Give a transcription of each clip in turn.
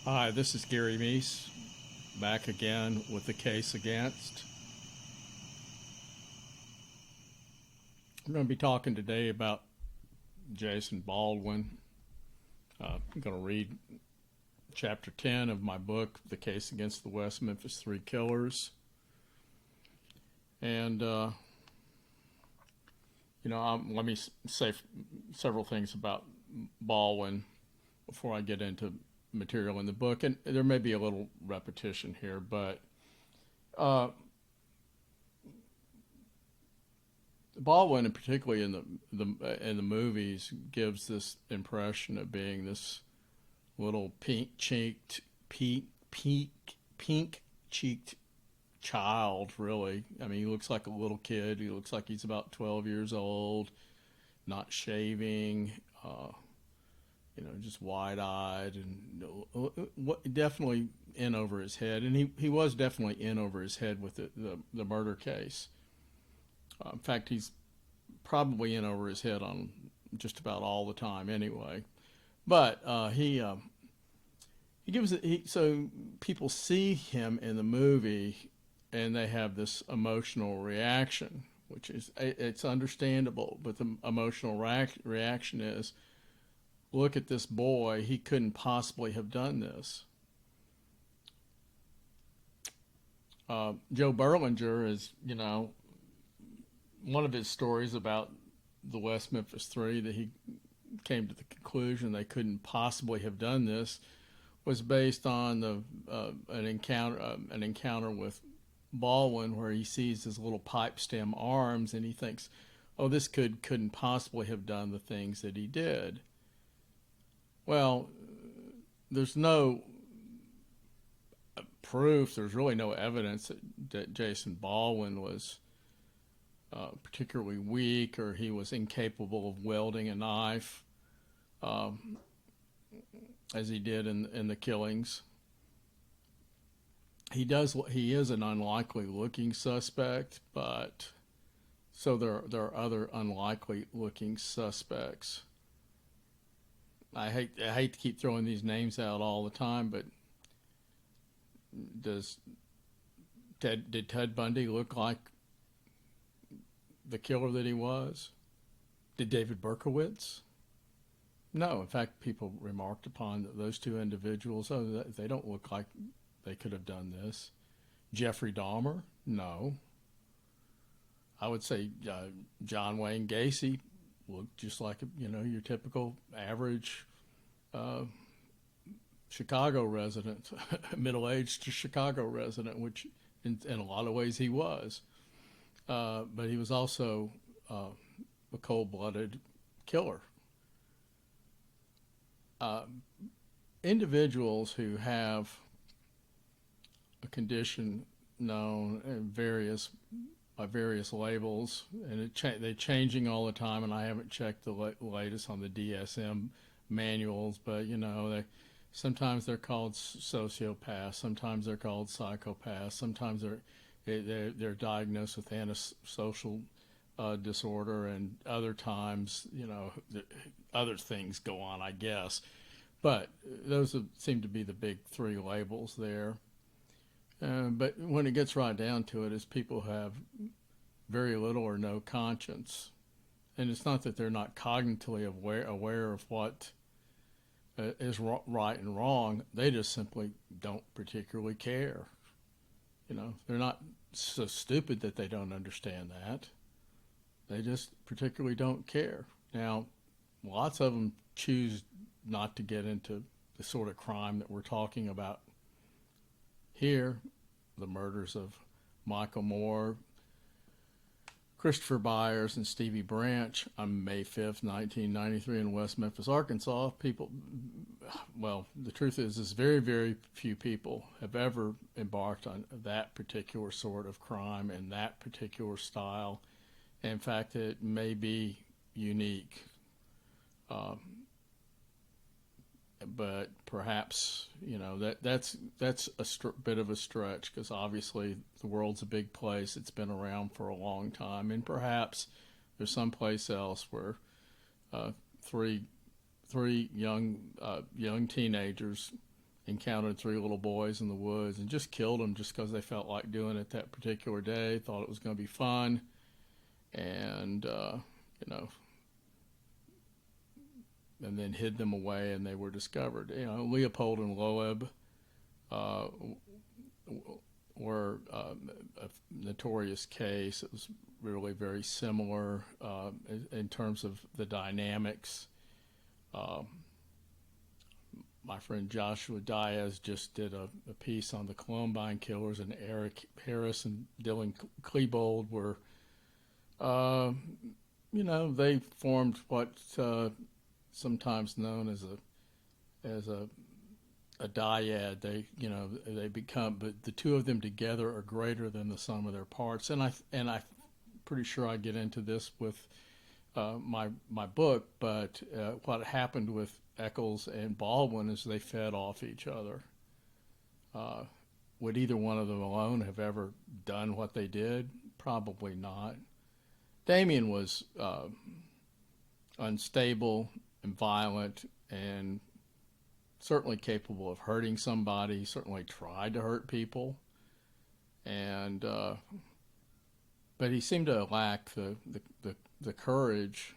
Hi, this is Gary Meese, back again with the case against. I'm going to be talking today about Jason Baldwin. I'm going to read chapter 10 of my book, The Case Against the West Memphis Three Killers. And, let me say several things about Baldwin before I get into material in the book. And there may be a little repetition here, but Baldwin, and particularly in the movies, gives this impression of being this little pink cheeked child. Really, I mean, he looks like a little kid. He looks like he's about 12 years old, not shaving. Just wide eyed and definitely in over his head. And he was definitely in over his head with the murder case. In fact, he's probably in over his head on just about all the time anyway. But he gives it, so people see him in the movie and they have this emotional reaction, which is, it's understandable. But the emotional reaction is, look at this boy, he couldn't possibly have done this. Joe Berlinger is, one of his stories about the West Memphis Three, that he came to the conclusion they couldn't possibly have done this, was based on an encounter with Baldwin, where he sees his little pipe stem arms and he thinks, oh, this couldn't possibly have done the things that he did. Well, there's no proof, there's really no evidence that Jason Baldwin was particularly weak, or he was incapable of wielding a knife as he did in the killings. He is an unlikely looking suspect, but so there are other unlikely looking suspects. I hate to keep throwing these names out all the time, but did Ted Bundy look like the killer that he was? Did David Berkowitz? No. In fact, people remarked upon those two individuals. Oh, they don't look like they could have done this. Jeffrey Dahmer? No. I would say John Wayne Gacy looked just like your typical average Chicago resident, middle-aged Chicago resident, which in a lot of ways he was. But he was also a cold-blooded killer. Individuals who have a condition known by various labels, and they're changing all the time, and I haven't checked the latest on the DSM manuals, but sometimes they're called sociopaths, sometimes they're called psychopaths, sometimes they're diagnosed with antisocial disorder, and other times, other things go on, I guess. But those seem to be the big three labels there. But when it gets right down to it, is people have very little or no conscience. And it's not that they're not cognitively aware of what is right and wrong. They just simply don't particularly care. They're not so stupid that they don't understand that. They just particularly don't care. Now, lots of them choose not to get into the sort of crime that we're talking about here, the murders of Michael Moore, Christopher Byers, and Stevie Branch on May 5th, 1993 in West Memphis, Arkansas. The truth is very, very few people have ever embarked on that particular sort of crime and that particular style. In fact, it may be unique. But perhaps that's a bit of a stretch, because obviously the world's a big place. It's been around for a long time, and perhaps there's someplace else where three young teenagers encountered three little boys in the woods and just killed them just because they felt like doing it that particular day, thought it was going to be fun, and you know, and then hid them away, and they were discovered. You know, Leopold and Loeb uh, were a notorious case. It was really very similar in terms of the dynamics. Uh, my friend Joshua Diaz just did a piece on the Columbine killers, and Eric Harris and Dylan Klebold were, they formed what's sometimes known as a dyad. They become, but the two of them together are greater than the sum of their parts. And I'm pretty sure I get into this with my book, but what happened with Eccles and Baldwin is they fed off each other. Would either one of them alone have ever done what they did? Probably not. Damien was unstable and violent and certainly capable of hurting somebody. He certainly tried to hurt people, and but he seemed to lack the courage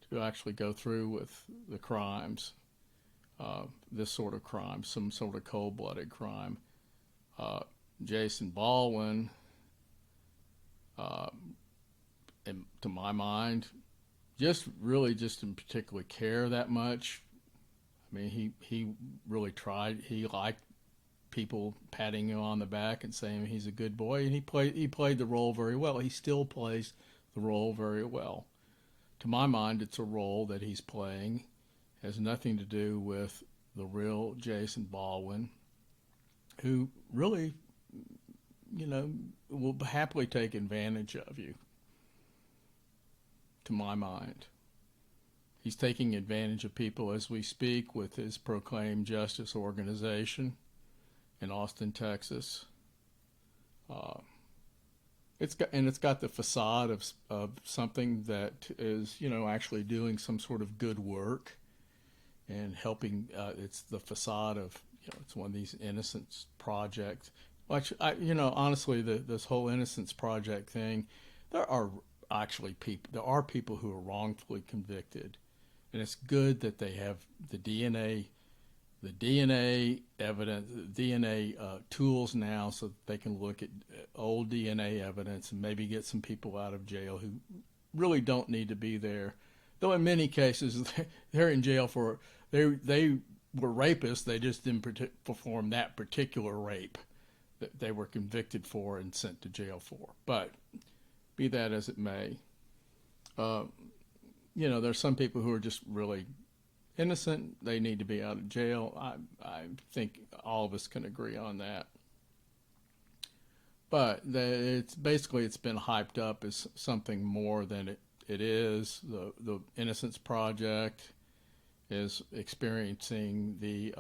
to actually go through with the crimes, this sort of crime, some sort of cold-blooded crime. Jason Baldwin, and to my mind, didn't particularly care that much. I mean, he really tried. He liked people patting him on the back and saying he's a good boy, and he played the role very well. He still plays the role very well. To my mind, it's a role that he's playing. It has nothing to do with the real Jason Baldwin, who really, will happily take advantage of you. To my mind, he's taking advantage of people as we speak with his Proclaim Justice organization in Austin, Texas. It's got the facade of something that is, actually doing some sort of good work and helping. It's the facade of, it's one of these Innocence projects. Which honestly, this whole Innocence project thing, there are people who are wrongfully convicted, and it's good that they have the DNA evidence, DNA tools now, so that they can look at old DNA evidence and maybe get some people out of jail who really don't need to be there. Though in many cases they're in jail for they were rapists. They just didn't perform that particular rape that they were convicted for and sent to jail for. But be that as it may, there's some people who are just really innocent. They need to be out of jail. I think all of us can agree on that. But it's been hyped up as something more than it is. The Innocence Project is experiencing the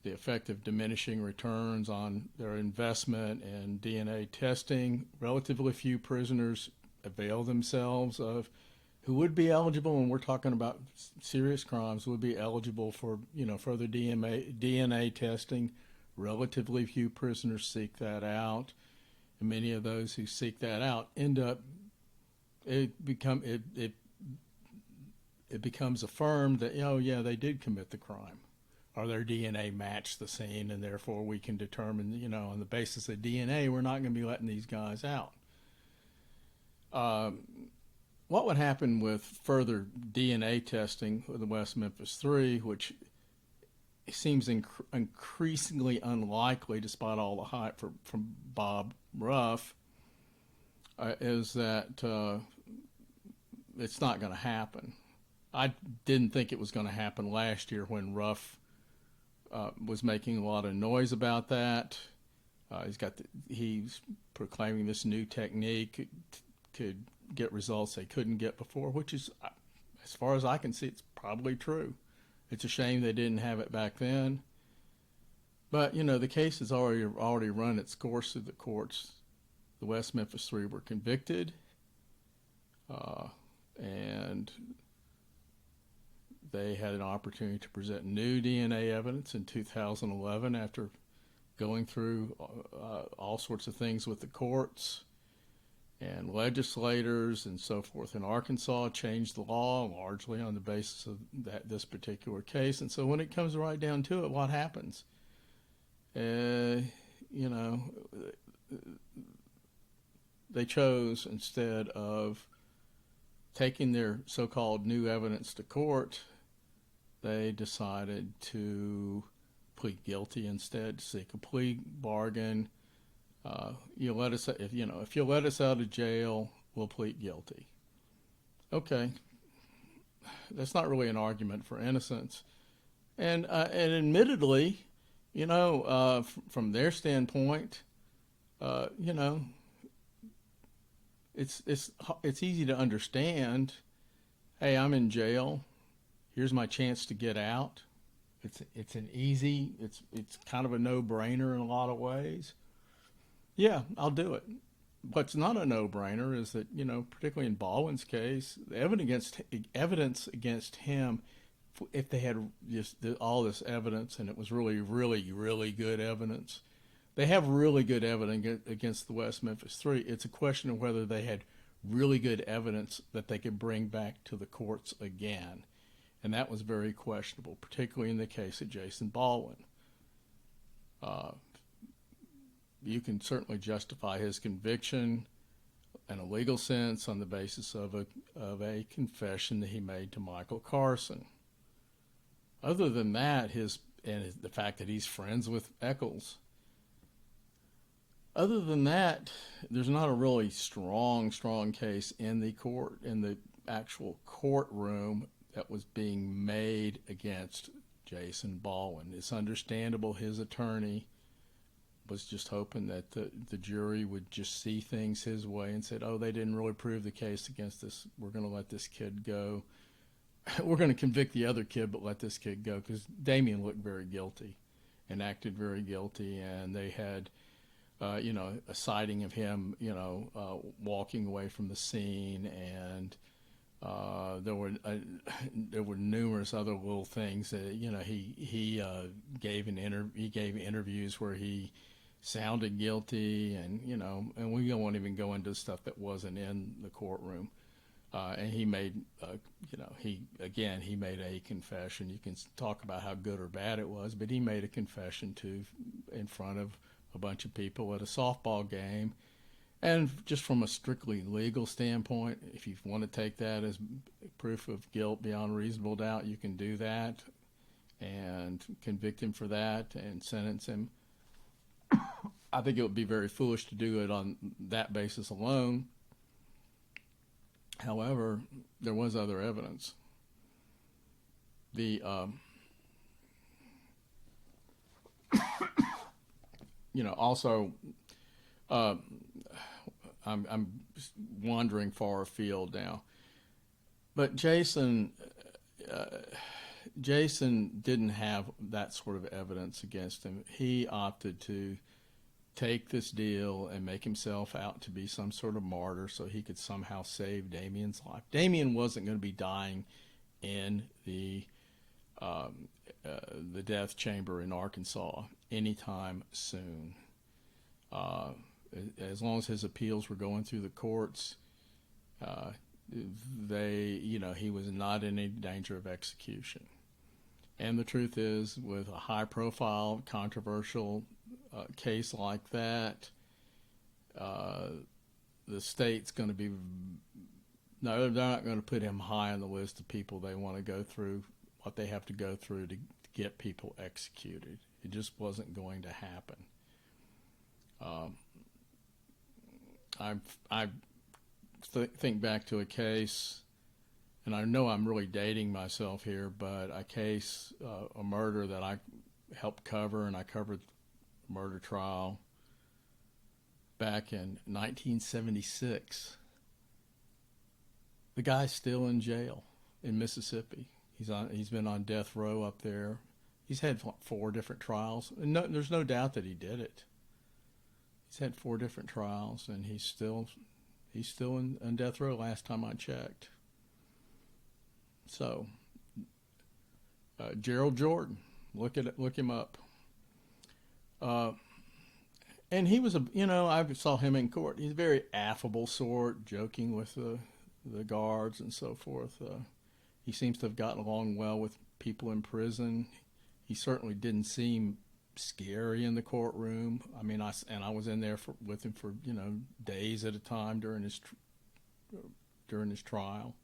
effect of diminishing returns on their investment in DNA testing. Relatively few prisoners avail themselves of, who would be eligible, and we're talking about serious crimes, would be eligible for further DNA testing. Relatively few prisoners seek that out, and many of those who seek that out end up it becomes affirmed that they did commit the crime, or their DNA matched the scene, and therefore we can determine on the basis of DNA we're not going to be letting these guys out. What would happen with further DNA testing with the West Memphis 3, which seems increasingly unlikely despite all the hype from Bob Ruff, is that it's not going to happen. I didn't think it was going to happen last year when Ruff was making a lot of noise about that. He's proclaiming this new technique could get results they couldn't get before, which is, as far as I can see, it's probably true. It's a shame they didn't have it back then. But, the case has already run its course through the courts. The West Memphis 3 were convicted, and they had an opportunity to present new DNA evidence in 2011 after going through all sorts of things with the courts and legislators and so forth in Arkansas changed the law largely on the basis of this particular case. And so when it comes right down to it, what happens? You know, they chose, instead of taking their so-called new evidence to court, they decided to plead guilty instead, to seek a plea bargain. If you let us out of jail, we'll plead guilty. Okay, that's not really an argument for innocence, and admittedly, from their standpoint, it's easy to understand. Hey, I'm in jail. Here's my chance to get out. It's kind of a no-brainer in a lot of ways. Yeah, I'll do it. What's not a no-brainer is that, particularly in Baldwin's case, the evidence against him, if they had just all this evidence and it was really, really, really good evidence, they have really good evidence against the West Memphis Three. It's a question of whether they had really good evidence that they could bring back to the courts again. And that was very questionable, particularly in the case of Jason Baldwin. You can certainly justify his conviction in a legal sense on the basis of a confession that he made to Michael Carson. Other than that, the fact that he's friends with Eccles. Other than that, there's not a really strong case in the actual courtroom that was being made against Jason Baldwin. It's understandable his attorney was just hoping that the jury would just see things his way and said, oh, they didn't really prove the case against us. We're going to let this kid go. We're going to convict the other kid, but let this kid go, because Damien looked very guilty and acted very guilty, and they had a sighting of him, walking away from the scene, and there were numerous other little things that he gave interviews where he sounded guilty, and we won't even go into stuff that wasn't in the courtroom. And he made he made a confession. You can talk about how good or bad it was, but he made a confession in front of a bunch of people at a softball game. And just from a strictly legal standpoint, if you want to take that as proof of guilt beyond reasonable doubt, you can do that and convict him for that and sentence him. I think it would be very foolish to do it on that basis alone. However, there was other evidence. Also, I'm wandering far afield now, but Jason didn't have that sort of evidence against him. He opted to take this deal and make himself out to be some sort of martyr so he could somehow save Damien's life. Damien wasn't going to be dying in the death chamber in Arkansas anytime soon. As long as his appeals were going through the courts, he was not in any danger of execution. And the truth is, with a high-profile, controversial case like that, the state's going to be they're not going to put him high on the list of people they want to go through what they have to go through to get people executed. It just wasn't going to happen. I think back to a case, and I know I'm really dating myself here, but a murder that I helped cover, and I covered the murder trial back in 1976. The guy's still in jail in Mississippi. He's been on death row up there. He's had 4 different trials, and there's no doubt that he did it. He's had 4 different trials, and he's still on death row last time I checked. So Gerald Jordan. Look him up. Uh, and he was I saw him in court. He's a very affable sort, joking with the guards and so forth. He seems to have gotten along well with people in prison. He certainly didn't seem scary in the courtroom. I mean, I was in there with him for days at a time during his trial,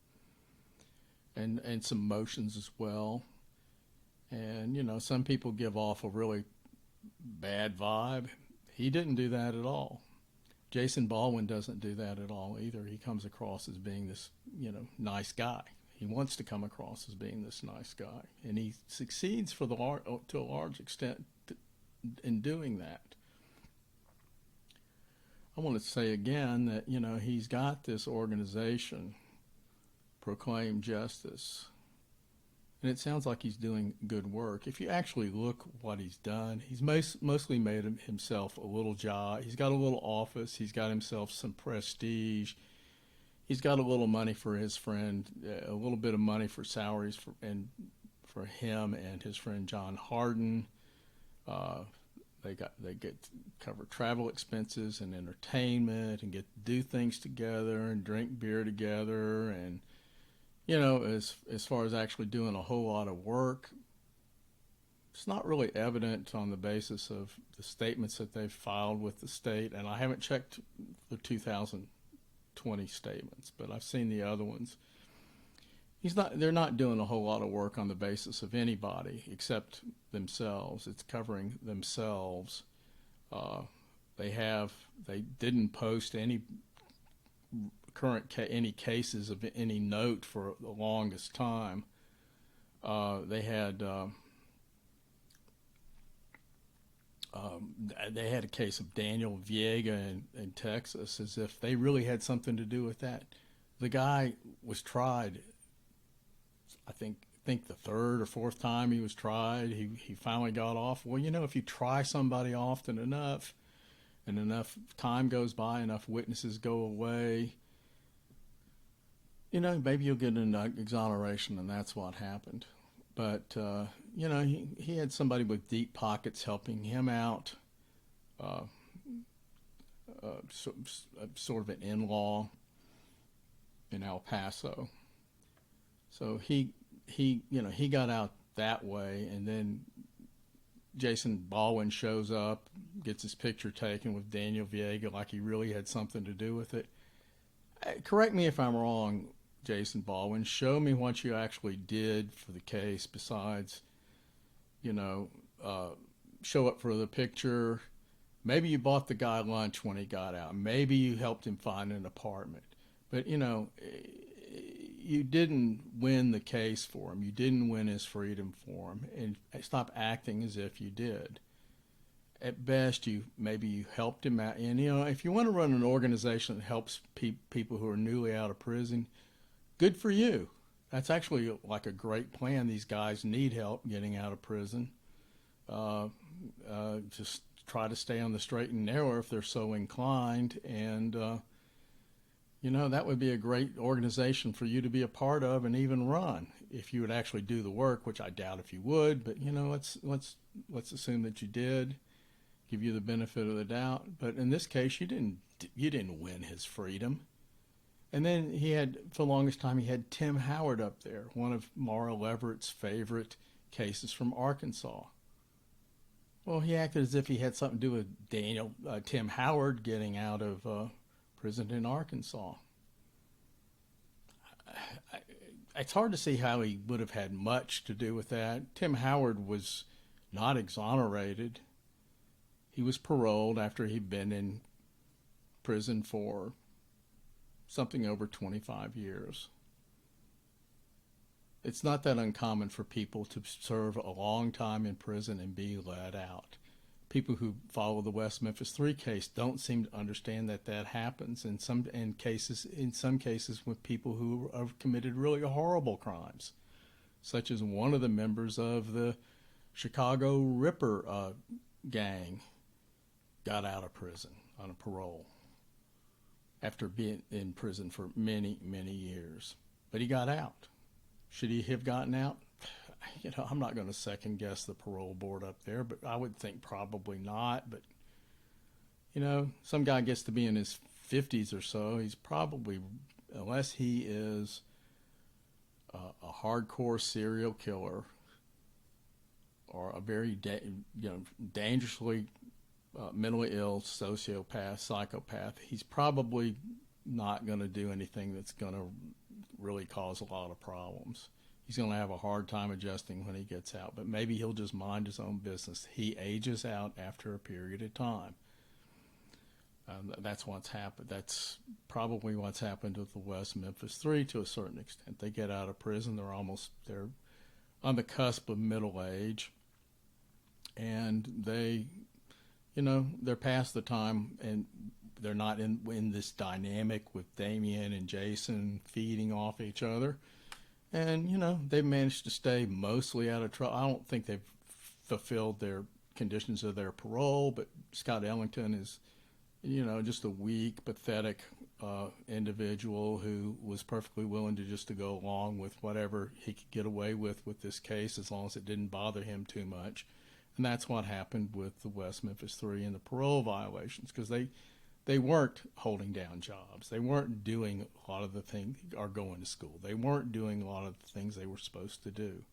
and some motions as well. And some people give off a really bad vibe. He didn't do that at all. Jason Baldwin doesn't do that at all either. He comes across as being this nice guy. He wants to come across as being this nice guy, and he succeeds to a large extent in doing that. I want to say again that he's got this organization, Proclaim Justice, and it sounds like he's doing good work. If you actually look what he's done, he's mostly made himself a little job. He's got a little office. He's got himself some prestige. He's got a little money for his friend, a little bit of money for salaries for him and his friend John Harden. They get cover travel expenses and entertainment and get to do things together and drink beer together. And as far as actually doing a whole lot of work, it's not really evident on the basis of the statements that they've filed with the state. And I haven't checked the 2020 statements, but I've seen the other ones. They're not doing a whole lot of work on the basis of anybody except themselves. It's covering themselves. They didn't post any any cases of any note for the longest time. They had a case of Daniel Viega in Texas, as if they really had something to do with that. The guy was tried, I think the third or fourth time he was tried. He finally got off. Well, if you try somebody often enough, and enough time goes by, enough witnesses go away, maybe you'll get an exoneration, and that's what happened. But he had somebody with deep pockets helping him out, sort of an in-law in El Paso. So he got out that way, and then Jason Baldwin shows up, gets his picture taken with Daniel Viega like he really had something to do with it. Correct me if I'm wrong, Jason Baldwin. Show me what you actually did for the case besides, show up for the picture. Maybe you bought the guy lunch when he got out. Maybe you helped him find an apartment. But, you didn't win the case for him. You didn't win his freedom for him. And stop acting as if you did. At best, maybe you helped him out. And, if you want to run an organization that helps people who are newly out of prison, good for you. That's actually like a great plan. These guys need help getting out of prison. Just try to stay on the straight and narrow if they're so inclined. And, that would be a great organization for you to be a part of and even run if you would actually do the work, which I doubt if you would. But, let's assume that you did. Give you the benefit of the doubt. But in this case, you didn't win his freedom. And then for the longest time, he had Tim Howard up there, one of Mara Leverett's favorite cases from Arkansas. Well, he acted as if he had something to do with Tim Howard getting out of prison in Arkansas. It's hard to see how he would have had much to do with that. Tim Howard was not exonerated. He was paroled after he'd been in prison for something over 25 years. It's not that uncommon for people to serve a long time in prison and be let out. People who follow the West Memphis 3 case don't seem to understand that happens in some cases with people who have committed really horrible crimes, such as one of the members of the Chicago Ripper gang got out of prison on a parole after being in prison for many, many years. But he got out. Should he have gotten out? I'm not going to second guess the parole board up there, but I would think probably not. But, some guy gets to be in his 50s or so, he's probably, unless he is a hardcore serial killer or a very dangerously mentally ill sociopath, psychopath, he's probably not going to do anything that's going to really cause a lot of problems. He's going to have a hard time adjusting when he gets out, but maybe he'll just mind his own business. He ages out after a period of time. That's what's happened. That's probably what's happened with the West Memphis Three to a certain extent. They get out of prison. They're on the cusp of middle age, and they're past the time, and they're not in this dynamic with Damien and Jason feeding off each other. And, they've managed to stay mostly out of trouble. I don't think they've fulfilled their conditions of their parole, but Scott Ellington is, just a weak, pathetic individual who was perfectly willing to go along with whatever he could get away with this case as long as it didn't bother him too much. And that's what happened with the West Memphis Three and the parole violations, because they weren't holding down jobs. They weren't doing a lot of the things, or going to school. They weren't doing a lot of the things they were supposed to do.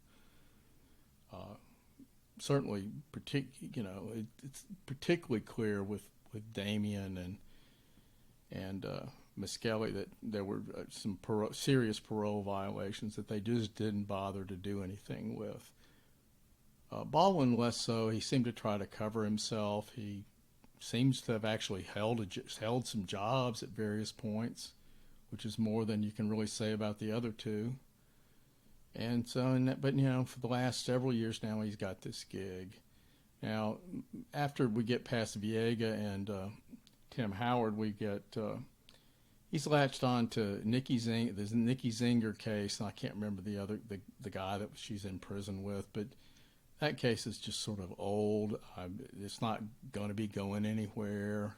Certainly, it's particularly clear with Damien and Miskelly that there were some serious parole violations that they just didn't bother to do anything with. Baldwin less so. He seemed to try to cover himself. He seems to have actually held some jobs at various points, which is more than you can really say about the other two. And so, but for the last several years now, he's got this gig. Now, after we get past Viega and Tim Howard, he's latched on to there's a Nikki Zinger case, and I can't remember the guy that she's in prison with, but that case is just sort of old. It's not going to be going anywhere.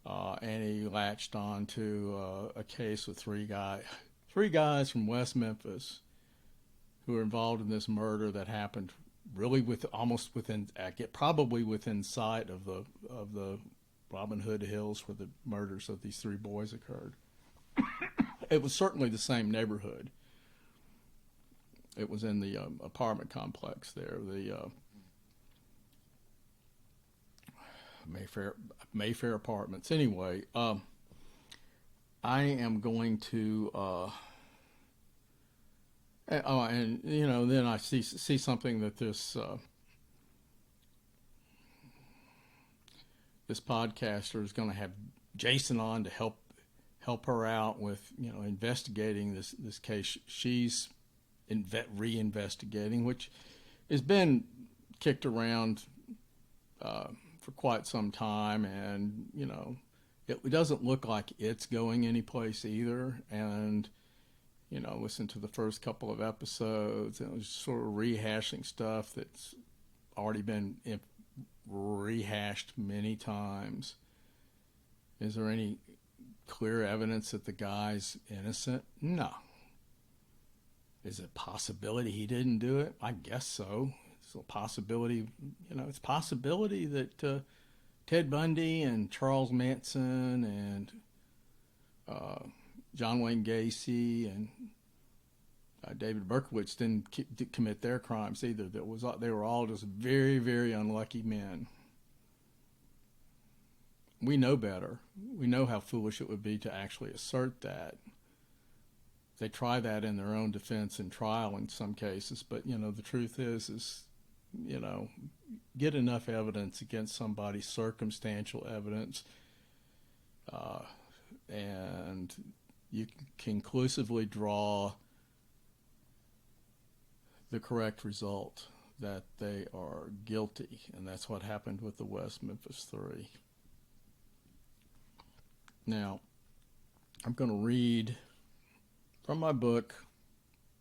And he latched on to a case with three guys from West Memphis who were involved in this murder that happened really probably within sight of the Robin Hood Hills where the murders of these three boys occurred. It was certainly the same neighborhood. It was in the apartment complex there, the Mayfair Apartments. Anyway, I am going to then I see something that this podcaster is going to have Jason on to help her out with investigating this case she's reinvestigating, which has been kicked around for quite some time, and it doesn't look like it's going anyplace either. And listen to the first couple of episodes, and it was sort of rehashing stuff that's already been rehashed many times. Is there any clear evidence that the guy's innocent? No. Is it a possibility he didn't do it? I guess so. It's a possibility, it's a possibility that Ted Bundy and Charles Manson and John Wayne Gacy and David Berkowitz didn't commit their crimes either. They were all just very, very unlucky men. We know better. We know how foolish it would be to actually assert that. They try that in their own defense and trial in some cases, but the truth is get enough evidence against somebody, circumstantial evidence, and you can conclusively draw the correct result that they are guilty, and that's what happened with the West Memphis Three. Now, I'm going to read from my book,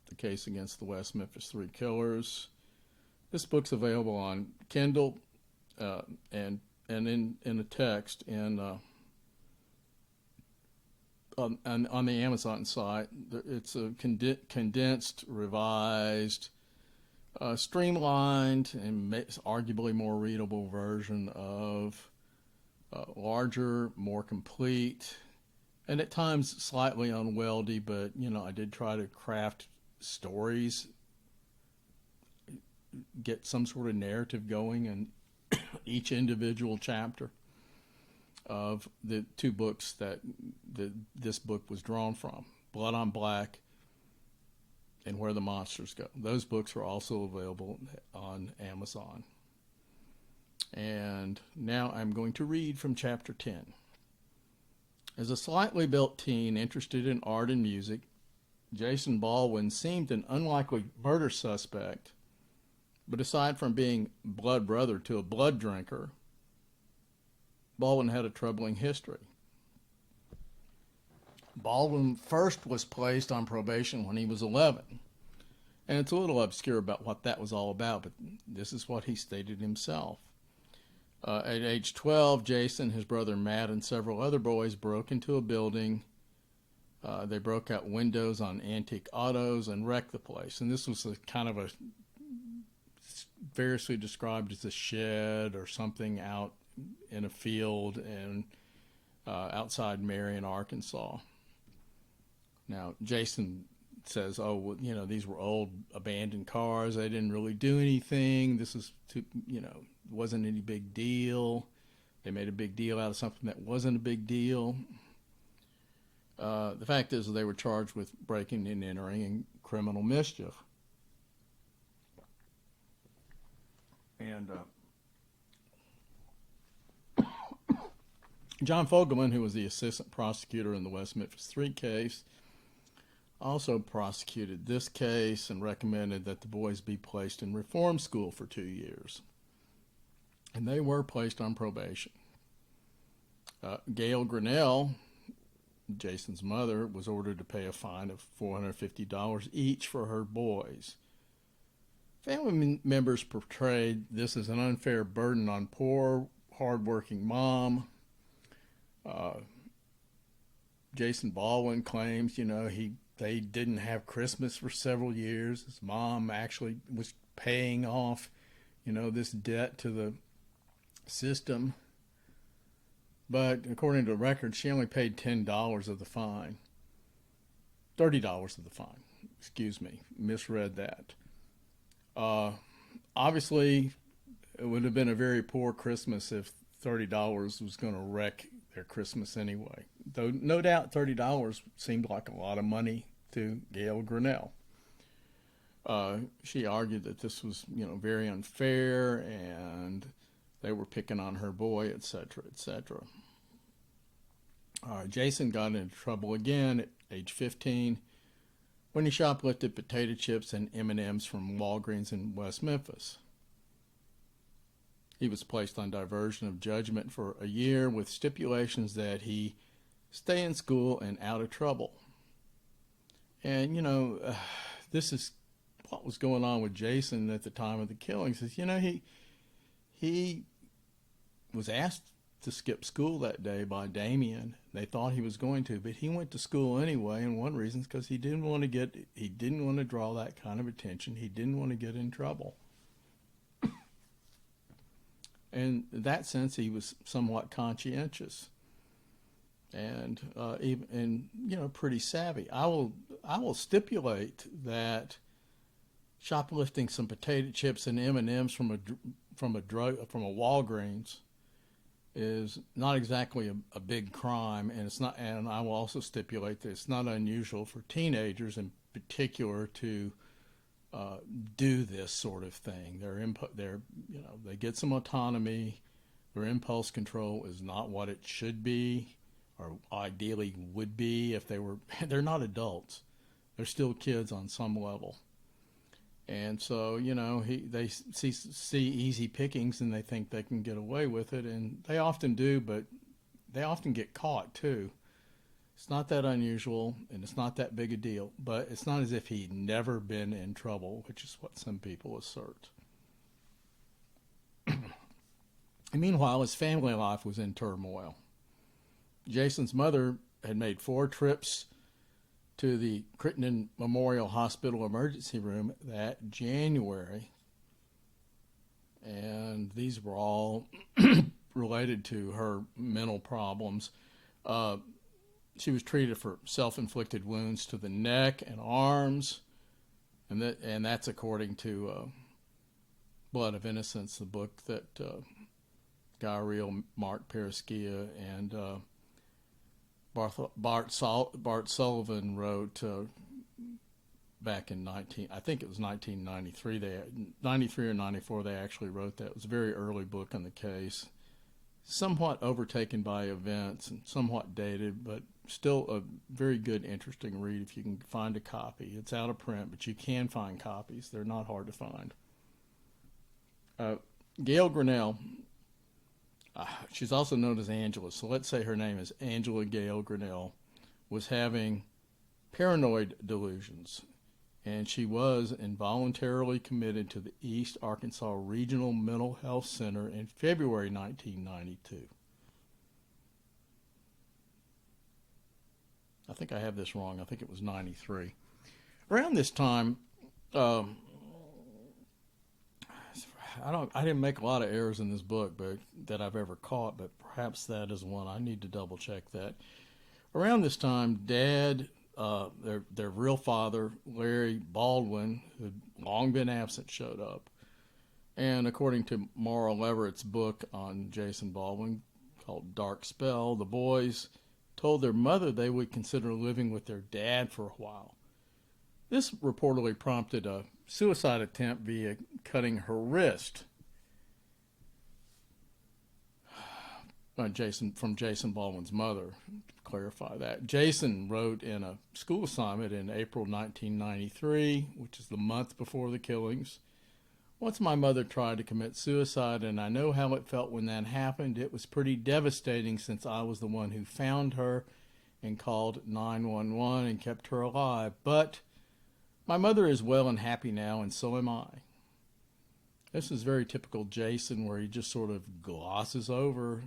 The Case Against the West Memphis Three Killers. This book's available on Kindle and in a text on the Amazon site. It's a condensed, revised streamlined and arguably more readable version of larger, more complete, and at times slightly unwieldy, but I did try to craft stories, get some sort of narrative going in each individual chapter of the two books that this book was drawn from, Blood on Black and Where the Monsters Go. Those books are also available on Amazon. And now I'm going to read from chapter 10. As a slightly built teen interested in art and music, Jason Baldwin seemed an unlikely murder suspect, but aside from being blood brother to a blood drinker, Baldwin had a troubling history. Baldwin first was placed on probation when he was 11, and it's a little obscure about what that was all about, but this is what he stated himself. At age 12, Jason, his brother Matt, and several other boys broke into a building. They broke out windows on antique autos and wrecked the place. And this was variously described as a shed or something out in a field and outside Marion, Arkansas. Now, Jason says, these were old abandoned cars. They didn't really do anything. This is wasn't any big deal. They made a big deal out of something that wasn't a big deal. The fact is they were charged with breaking and entering and criminal mischief. And John Fogelman, who was the assistant prosecutor in the West Memphis 3 case, also prosecuted this case and recommended that the boys be placed in reform school for 2 years. And they were placed on probation. Gail Grinnell, Jason's mother, was ordered to pay a fine of $450 each for her boys. Family members portrayed this as an unfair burden on poor, hardworking mom. Jason Baldwin claims, they didn't have Christmas for several years. His mom actually was paying off, this debt to the system. But according to records, she only paid $10 of the fine. $30 of the fine. Excuse me, misread that. Obviously, it would have been a very poor Christmas if $30 was going to wreck their Christmas anyway. Though no doubt $30 seemed like a lot of money to Gail Grinnell. She argued that this was, very unfair and they were picking on her boy, etc., etc. Jason got into trouble again at age 15 when he shoplifted potato chips and M&Ms from Walgreens in West Memphis. He was placed on diversion of judgment for a year with stipulations that he stay in school and out of trouble. And, this is what was going on with Jason at the time of the killings. Is, he was asked to skip school that day by Damien. They thought he was going to, but he went to school anyway, and one reason is because he didn't want to draw that kind of attention. He didn't want to get in trouble. And in that sense, he was somewhat conscientious and pretty savvy. I will stipulate that shoplifting some potato chips and M&Ms from a Walgreens is not exactly a big crime, and it's not. And I will also stipulate that it's not unusual for teenagers, in particular, to do this sort of thing. They get some autonomy. Their impulse control is not what it should be, or ideally would be if they were. They're not adults. They're still kids on some level. And so, they see easy pickings and they think they can get away with it, and they often do, but they often get caught too. It's not that unusual, and it's not that big a deal, but it's not as if he'd never been in trouble, which is what some people assert. And meanwhile, his family life was in turmoil. Jason's mother had made 4 trips to the Crittenden Memorial Hospital emergency room that January. And these were all related to her mental problems. She was treated for self-inflicted wounds to the neck and arms, and that's according to Blood of Innocence, the book that Guy Reel, Mark Pereskia, and Bart Sullivan wrote back in I think it was 1993. 93 or 94. They actually wrote that. It was a very early book on the case, somewhat overtaken by events and somewhat dated, but still a very good, interesting read if you can find a copy. It's out of print, but you can find copies. They're not hard to find. Gail Grinnell, she's also known as Angela, so let's say her name is Angela Gail Grinnell, was having paranoid delusions, and she was involuntarily committed to the East Arkansas Regional Mental Health Center in February 1992. I think I have this wrong. I think it was 93. Around this time, I didn't make a lot of errors in this book, but that I've ever caught, but perhaps that is one. I need to double check that. Around this time, Dad, their real father, Larry Baldwin, who had long been absent, showed up. And according to Maura Leverett's book on Jason Baldwin called Dark Spell, the boys told their mother they would consider living with their dad for a while. This reportedly prompted a suicide attempt via cutting her wrist. From Jason Baldwin's mother, to clarify that. Jason wrote in a school assignment in April 1993, which is the month before the killings. Once my mother tried to commit suicide, and I know how it felt when that happened. It was pretty devastating since I was the one who found her and called 911 and kept her alive. But my mother is well and happy now, and so am I. This is very typical Jason, where he just sort of glosses over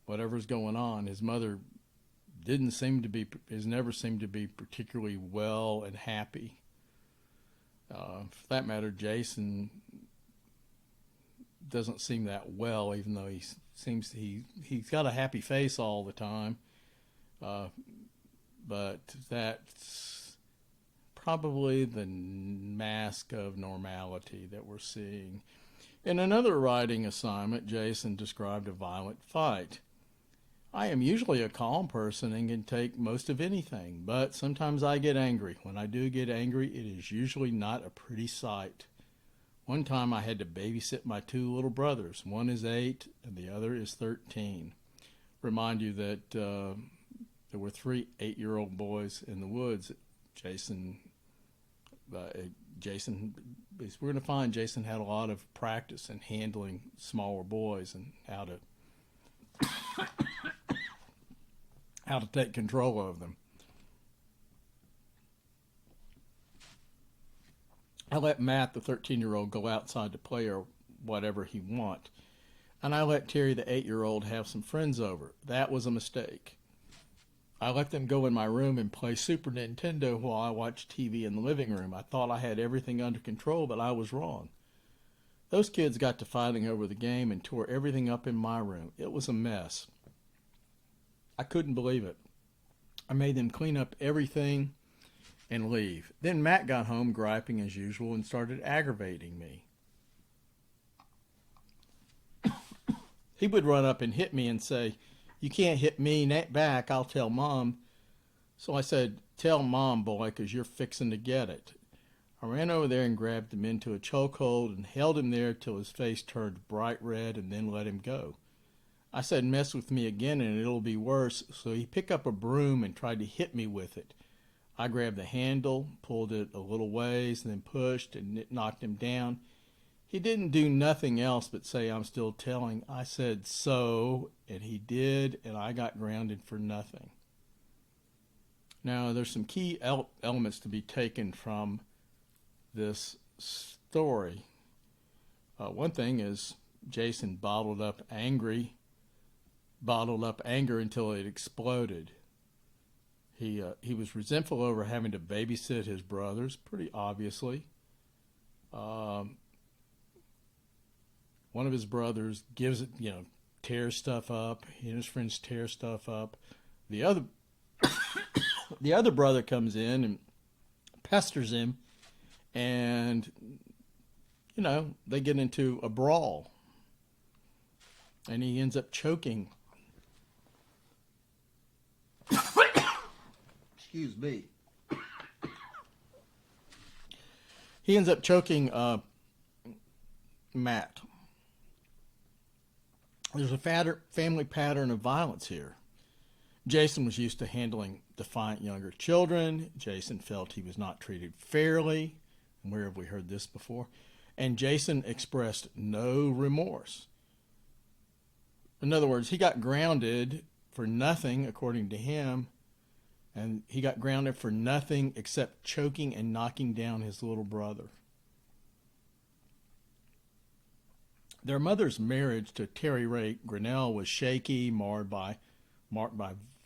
whatever's going on. His mother has never seemed to be particularly well and happy. For that matter, Jason doesn't seem that well, even though he's got a happy face all the time. But that's probably the mask of normality that we're seeing. In another writing assignment, Jason described a violent fight. I am usually a calm person and can take most of anything, but sometimes I get angry. When I do get angry, it is usually not a pretty sight. One time I had to babysit my two little brothers. One is 8 and the other is 13. Remind you that there were 3 8-year-old boys in the woods. We're going to find Jason had a lot of practice in handling smaller boys and how to take control of them. I let Matt, the 13-year-old, go outside to play or whatever he want, and I let Terry, the 8-year-old, have some friends over. That was a mistake. I let them go in my room and play Super Nintendo while I watched TV in the living room. I thought I had everything under control, but I was wrong. Those kids got to fighting over the game and tore everything up in my room. It was a mess. I couldn't believe it. I made them clean up everything and leave. Then Matt got home griping as usual and started aggravating me. He would run up and hit me and say, "You can't hit me back, I'll tell Mom." So I said, "Tell Mom, boy, because you're fixing to get it." I ran over there and grabbed him into a chokehold and held him there till his face turned bright red and then let him go. I said, "Mess with me again and it'll be worse." So he picked up a broom and tried to hit me with it. I grabbed the handle, pulled it a little ways, and then pushed, and it knocked him down. He didn't do nothing else but say, "I'm still telling." I said, "So," and he did, and I got grounded for nothing. Now, there's some key elements to be taken from this story. One thing is Jason bottled up anger until it exploded. He was resentful over having to babysit his brothers, pretty obviously. Um, One of his brothers gives it, tears stuff up. He and his friends tear stuff up. The other, the other brother comes in and pesters him, and they get into a brawl, and he ends up choking. Excuse me. He ends up choking Matt. There's a family pattern of violence here. Jason was used to handling defiant younger children. Jason felt he was not treated fairly. Where have we heard this before? And Jason expressed no remorse. In other words, he got grounded for nothing, according to him, and he got grounded for nothing except choking and knocking down his little brother. Their mother's marriage to Terry Ray Grinnell was shaky, marked by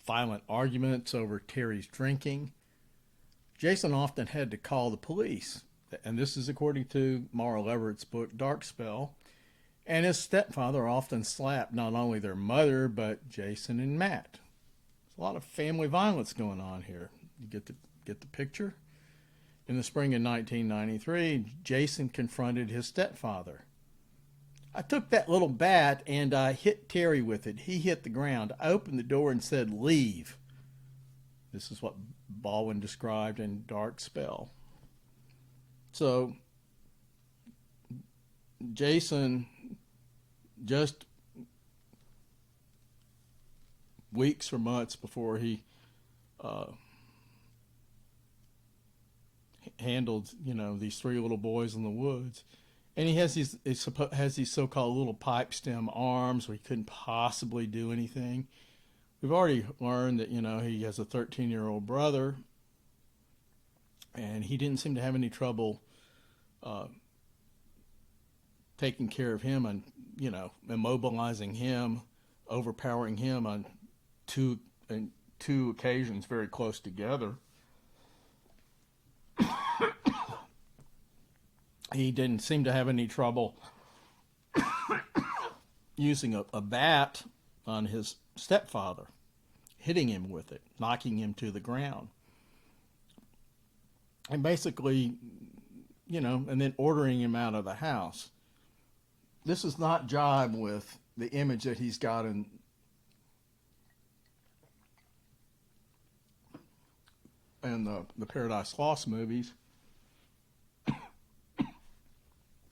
violent arguments over Terry's drinking. Jason often had to call the police, and this is according to Mara Leverett's book, Dark Spell. And his stepfather often slapped not only their mother, but Jason and Matt. There's a lot of family violence going on here. You get the picture? In the spring of 1993, Jason confronted his stepfather. I took that little bat and I hit Terry with it. He hit the ground. I opened the door and said, "Leave." This is what Baldwin described in Dark Spell. So, Jason, just weeks or months before he handled, these three little boys in the woods, and he has these so-called little pipe stem arms where he couldn't possibly do anything. We've already learned that, he has a 13-year-old brother, and he didn't seem to have any trouble taking care of him and, immobilizing him, overpowering him on two occasions very close together. He didn't seem to have any trouble using a bat on his stepfather, hitting him with it, knocking him to the ground. And basically, and then ordering him out of the house. This does not jibe with the image that he's got in the Paradise Lost movies,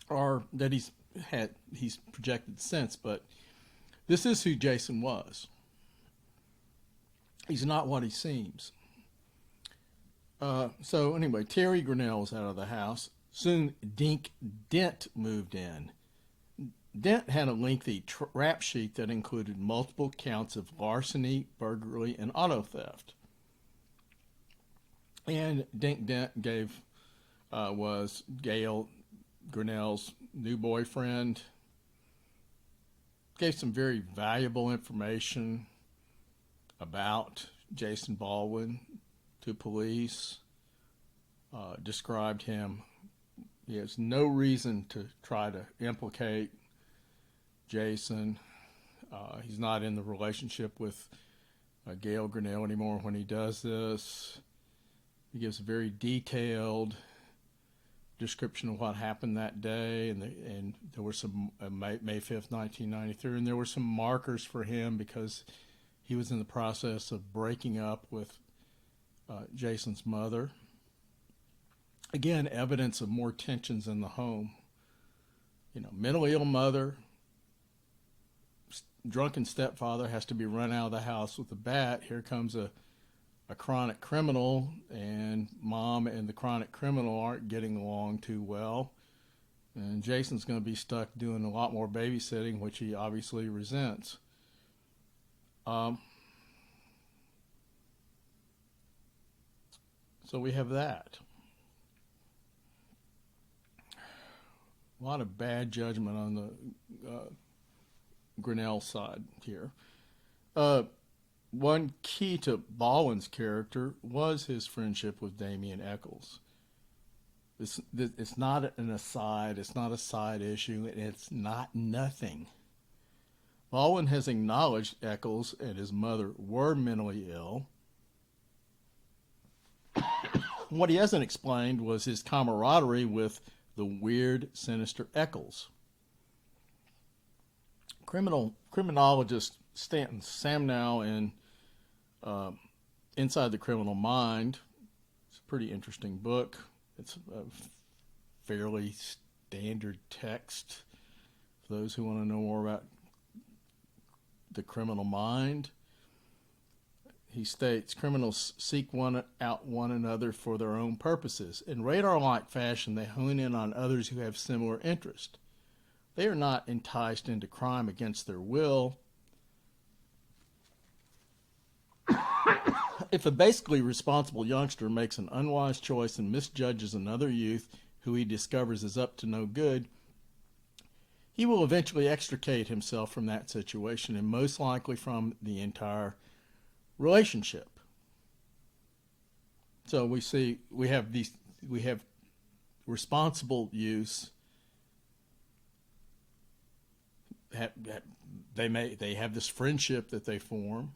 or that he's projected since. But this is who Jason was. He's not what he seems. So anyway, Terry Grinnell was out of the house. Soon Dent moved in. Dent had a lengthy rap sheet that included multiple counts of larceny, burglary, and auto theft. And Dent was Gail Grinnell's new boyfriend. Gave some very valuable information about Jason Baldwin to police. Described him. He has no reason to try to implicate Jason. He's not in the relationship with Gail Grinnell anymore when he does this. He gives a very detailed description of what happened that day, and there were some May 5th, 1993, and there were some markers for him because he was in the process of breaking up with Jason's mother. Again, evidence of more tensions in the home. Mentally ill mother, drunken stepfather has to be run out of the house with a bat. Here comes a chronic criminal, and mom and the chronic criminal aren't getting along too well. And Jason's going to be stuck doing a lot more babysitting, which he obviously resents. So we have that. A lot of bad judgment on the Grinnell side here. one key to Baldwin's character was his friendship with Damien Eccles. It's not an aside, it's not a side issue, and it's not nothing. Baldwin has acknowledged Eccles and his mother were mentally ill. What he hasn't explained was his camaraderie with the weird, sinister Eccles. Criminologist Stanton Samnow in Inside the Criminal Mind. It's a pretty interesting book. It's a fairly standard text for those who want to know more about the criminal mind. He states, criminals seek out one another for their own purposes. In radar-like fashion, they hone in on others who have similar interests. They are not enticed into crime against their will. If a basically responsible youngster makes an unwise choice and misjudges another youth who he discovers is up to no good, he will eventually extricate himself from that situation and most likely from the entire relationship. So we have responsible use. They have this friendship that they form,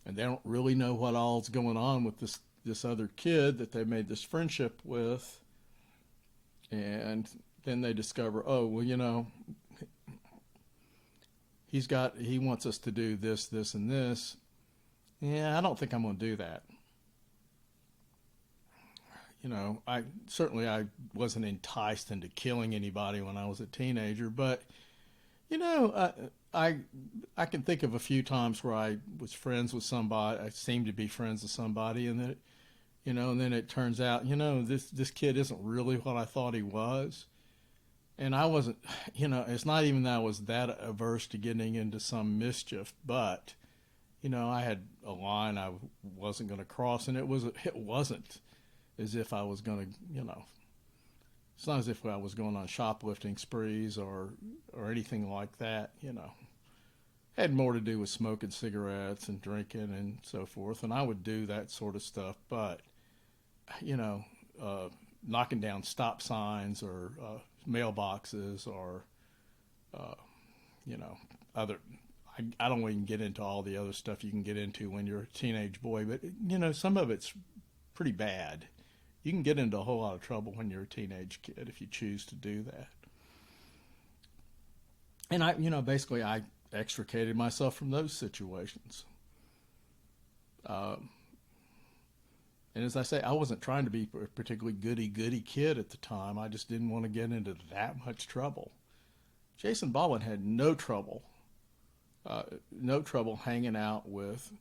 and they don't really know what all's going on with this other kid that they made this friendship with, and then they discover, oh, well, he wants us to do this, this, and this. Yeah, I don't think I'm going to do that. I wasn't enticed into killing anybody when I was a teenager, but I can think of a few times where I was friends with somebody. I seemed to be friends with somebody, and then it turns out, this kid isn't really what I thought he was. And I wasn't, it's not even that I was that averse to getting into some mischief, but, I had a line I wasn't going to cross, and it wasn't as if I was going to, it's not as if I was going on shoplifting sprees or anything like that, Had more to do with smoking cigarettes and drinking and so forth, and I would do that sort of stuff, but, knocking down stop signs or mailboxes or, other. I don't even get into all the other stuff you can get into when you're a teenage boy, but, some of it's pretty bad. You can get into a whole lot of trouble when you're a teenage kid if you choose to do that. And I extricated myself from those situations. And as I say, I wasn't trying to be a particularly goody-goody kid at the time. I just didn't want to get into that much trouble. Jason Baldwin had no trouble hanging out with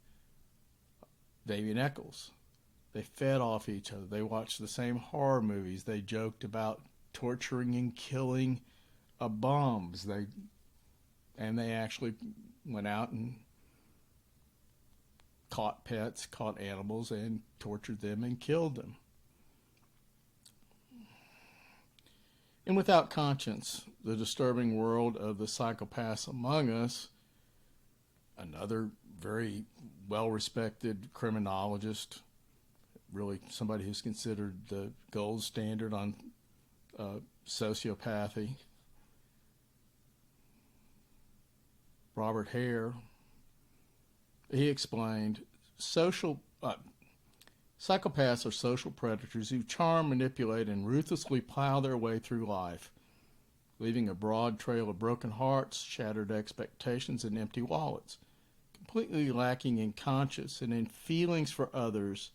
Damien Eccles. They fed off each other. They watched the same horror movies. They joked about torturing and killing bums. They actually went out and caught pets, caught animals, and tortured them and killed them. And without conscience, the disturbing world of the psychopaths among us, another very well-respected criminologist, really somebody who's considered the gold standard on sociopathy, Robert Hare, he explained, psychopaths are social predators who charm, manipulate, and ruthlessly plow their way through life, leaving a broad trail of broken hearts, shattered expectations, and empty wallets. Completely lacking in conscience and in feelings for others,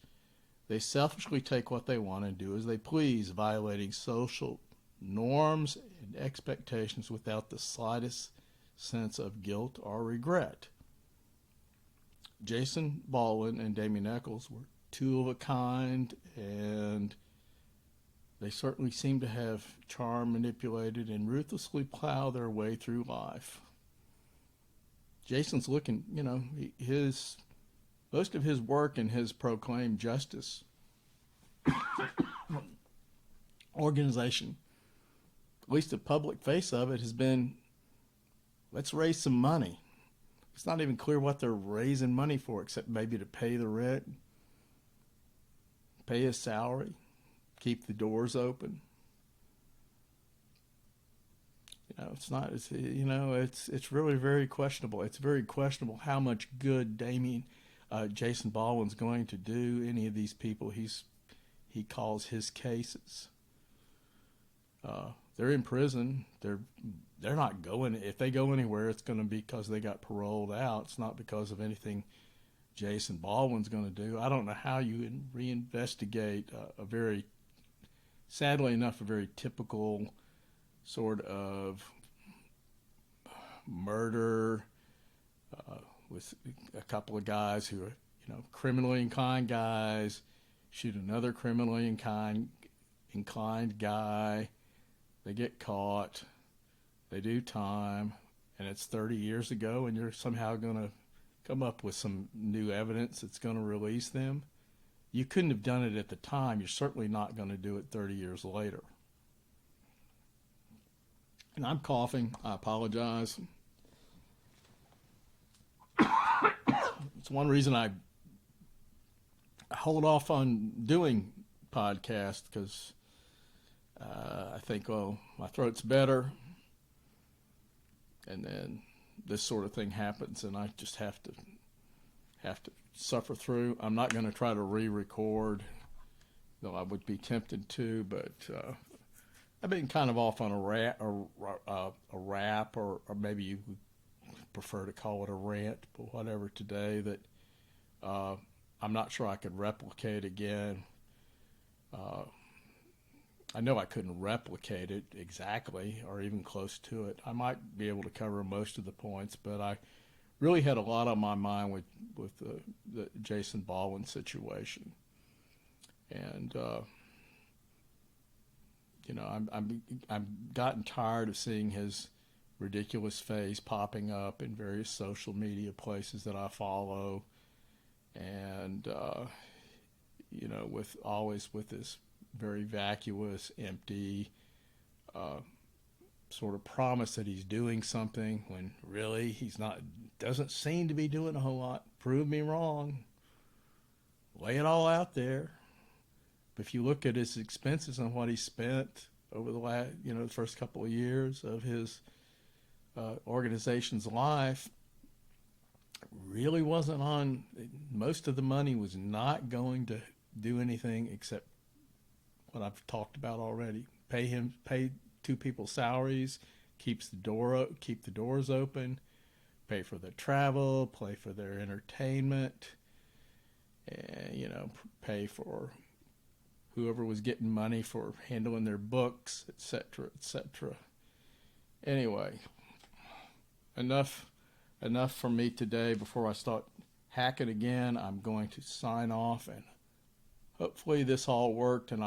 they selfishly take what they want and do as they please, violating social norms and expectations without the slightest sense of guilt or regret. Jason Baldwin and Damien Eccles were two of a kind, and they certainly seem to have charmed, manipulated, and ruthlessly plow their way through life. Jason's looking, most of his work in his proclaimed justice organization, at least the public face of it, has been, let's raise some money. It's not even clear what they're raising money for, except maybe to pay the rent, pay his salary, keep the doors open. It's not. It's really very questionable. It's very questionable how much good Jason Baldwin's going to do any of these people he calls his cases. They're in prison. They're not going. If they go anywhere, it's going to be because they got paroled out. It's not because of anything Jason Baldwin's going to do. I don't know how you reinvestigate sadly enough, a very typical sort of murder with a couple of guys who are, criminally inclined guys shoot another criminally inclined guy. They get caught. They do time, and it's 30 years ago, and you're somehow going to come up with some new evidence that's going to release them. You couldn't have done it at the time. You're certainly not going to do it 30 years later. And I'm coughing. I apologize. It's one reason I hold off on doing podcasts, because I think, my throat's better, and then this sort of thing happens, and I just have to suffer through. I'm not going to try to re-record, though I would be tempted to, but I've been kind of off on a rap, or maybe you would prefer to call it a rant, but whatever today, that I'm not sure I could replicate again. I know I couldn't replicate it exactly or even close to it. I might be able to cover most of the points, but I really had a lot on my mind with the Jason Baldwin situation. And I'm gotten tired of seeing his ridiculous face popping up in various social media places that I follow, and with this very vacuous, empty sort of promise that he's doing something when really he's not. Doesn't seem to be doing a whole lot. Prove me wrong. Lay it all out there. If you look at his expenses and what he spent over the first couple of years of his organization's life, really wasn't on. Most of the money was not going to do anything except what I've talked about already. Pay two people's salaries, keep the doors open, pay for their travel, pay for their entertainment, and pay for whoever was getting money for handling their books, etc., etc. Anyway, enough for me today. Before I start hacking again, I'm going to sign off, and hopefully this all worked, and